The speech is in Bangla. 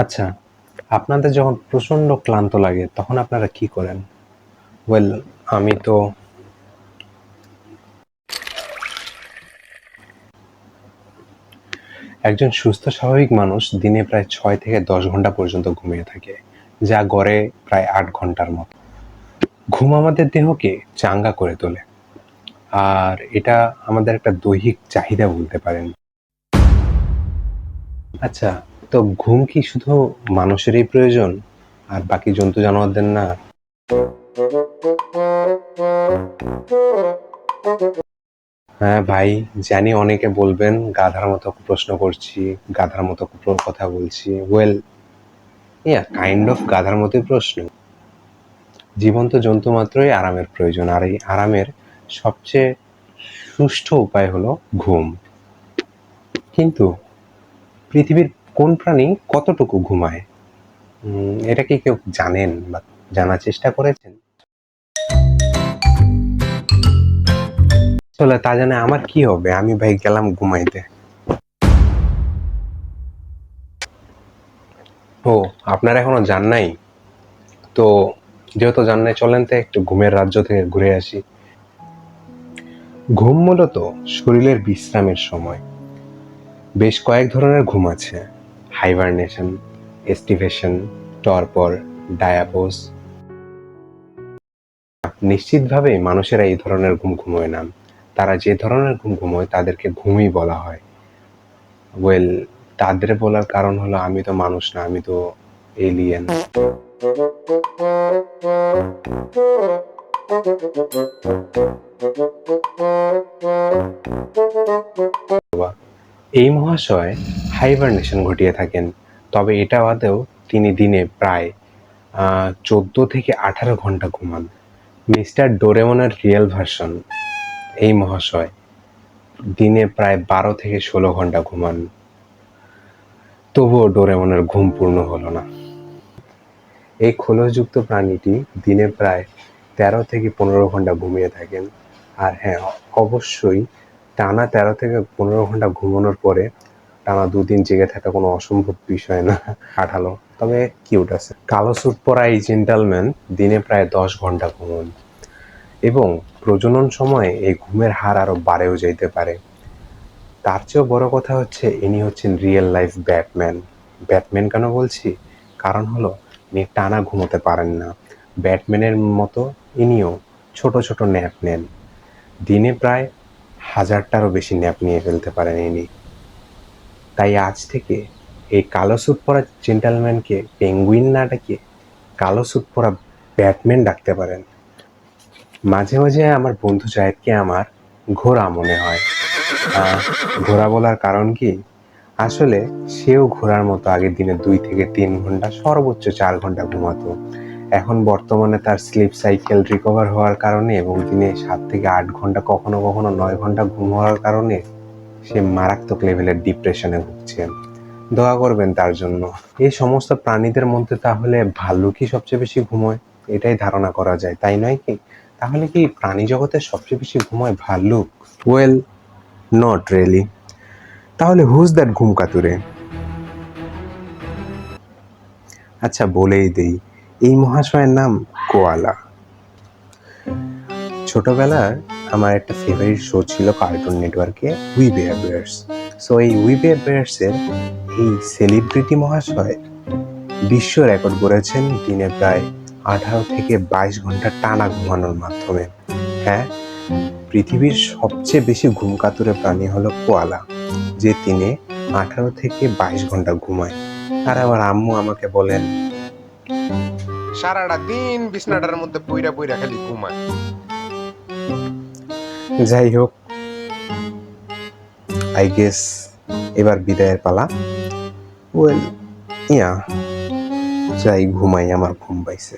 আচ্ছা, আপনাদের যখন প্রচন্ড ক্লান্ত লাগে তখন আপনারা কি করেন? ওয়েল, আমি তো একজন সুস্থ স্বাভাবিক মানুষ দিনে প্রায় ৬ থেকে ১০ ঘন্টা পর্যন্ত ঘুমিয়ে থাকে, যা গড়ে প্রায় ৮ ঘন্টার মতো। ঘুম আমাদের দেহকে চাঙ্গা করে তোলে, আর এটা আমাদের একটা দৈহিক চাহিদা বলতে পারেন। আচ্ছা, তো ঘুম কি শুধু মানুষেরই প্রয়োজন আর বাকি জন্তু জানোয়ারদের না? হ্যাঁ ভাই, জানি অনেকে বলবেন গাধার মতো প্রশ্ন করছি, গাধার মতো কথা বলছি। ওয়েল, কাইন্ড অফ গাধার মতোই প্রশ্ন। জীবন্ত জন্তু মাত্রই আরামের প্রয়োজন, আর এই আরামের সবচেয়ে সুষ্ঠু উপায় হলো ঘুম। কিন্তু পৃথিবীর কোন প্রাণী কতটুকু ঘুমায়? এটা কি কেউ জানেন বা জানার চেষ্টা করেছেন? আসলে তা জানে আমার কি হবে? আমি ভাই গেলাম ঘুমাইতে। ও, আপনারা এখনো যান নাই? তো যেহেতু যান নাই, চলেন তো একটু ঘুমের রাজ্য থেকে ঘুরে আসি। ঘুম মূলত শরীরের বিশ্রামের সময়। বেশ কয়েক ধরনের ঘুম আছে: হাইবারনেশন, এস্টিভেশন, টরপর, ডায়াপোজ। নিশ্চিতভাবেই মানুষেরা এই ধরনের ঘুম ঘুমোয় না। তারা যে ধরনের ঘুম ঘুমোয় তাদেরকে ঘুমই বলা হয়। ওয়েল, তাদের বলার কারণ হলো আমি তো মানুষ না, আমি তো এলিয়েন। এই মহাশয় হাইবারনেশন ঘটিয়ে থাকেন, তবে এটা বাদেও তিনি দিনে প্রায় 14 থেকে 18 ঘন্টা ঘুমান। মিস্টার ডোরেমনের রিয়েল ভার্সন এই মহাশয় দিনে প্রায় 12 থেকে 16 ঘন্টা ঘুমান। তবুও ডোরেমনের ঘুম পূর্ণ হলো না। এই খোলসযুক্ত প্রাণীটি দিনে প্রায় 13 থেকে 15 ঘন্টা ঘুমিয়ে থাকেন। আর হ্যাঁ, অবশ্যই টানা 13 থেকে 15 ঘন্টা ঘুমানোর পরে টানা 2 দিন জেগে থাকা কোনো অসম্ভব বিষয় না। কাঠালো, তবে কিউট আছে। কালো স্যুট পরা এই জেন্টালম্যান দিনে প্রায় 10 ঘন্টা ঘুমান, এবং প্রজনন সময়ে এই ঘুমের হার আরো বাড়েও যেতে পারে। তার চেয়েও বড় কথা হচ্ছে, ইনি হচ্ছেন রিয়েল লাইফ ব্যাটম্যান। ব্যাটম্যান কেন বলছি? কারণ হলো ইনি টানা ঘুমোতে পারেন না। ব্যাটম্যানের মতো ইনিও ছোট ছোট ন্যাপ নেন। দিনে প্রায় 1000টারও বেশি ন্যাপ নিয়ে ফেলতে পারেন ইনি। তাই আজ থেকে এই কালো স্যুট পরা জেন্টালম্যানকে পেঙ্গুইন না ডাকে কালো স্যুট পরা ব্যাটম্যান ডাকতে পারেন। মাঝে মাঝে আমার বন্ধু জায়েদকে আমার ঘোড়া মনে হয়। ঘোড়া বলার কারণ কি? আসলে সেও ঘোড়ার মতো আগে দিনে 2 থেকে 3 ঘন্টা, সর্বোচ্চ 4 ঘন্টা ঘুমাতো। এখন বর্তমানে তার স্লিপ সাইকেল রিকভার হওয়ার কারণে এবং দিনে 7 থেকে 8 ঘন্টা, কখনো কখনো 9 ঘন্টা ঘুম হওয়ার কারণে সে মারাত্মক লেভেলের ডিপ্রেশনে ভুগছে। দোয়া করবেন তার জন্য। এই সমস্ত প্রাণীদের মধ্যে তাহলে ভাল্লুকই সবচেয়ে বেশি ঘুমোয়, এটাই ধারণা করা যায়, তাই নয় কি? তাহলে কি প্রাণী জগতে সবচেয়ে বেশি ঘুমোয় ভাল্লুক? Well, not really. তাহলে হুজ দ্যাট ঘুম কাতুরে? আচ্ছা, বলেই দেই, এই মহাশয়ের নাম কোয়ালা। ছোটবেলার আমার একটা ফেভারিট শো ছিল কার্টুন নেটওয়ার্কে, উই বেয়ার বেয়ার্স। সো এই উই বেয়ার বেয়ার্সের এই সেলিব্রিটি মহাশয় বিশ্ব রেকর্ড গড়েছেন দিনে প্রায় 18 থেকে 22 ঘন্টা টানা ঘুমানোর মাধ্যমে। হ্যাঁ, পৃথিবীর সবচেয়ে বেশি ঘুম কাতুরে প্রাণী হলো কোয়ালা, যে দিনে 18 থেকে 22 ঘন্টা ঘুমায়। আর আমার আম্মু আমাকে বলেন, সারাটা দিন বিছনাটার মধ্যে পইরা পইরা খালি ঘুমায়। যাই হোক, আই গেস এবার বিদায়ের পালা। ওয়েল, যাই ঘুমাই, আমার ঘুম পাইছে।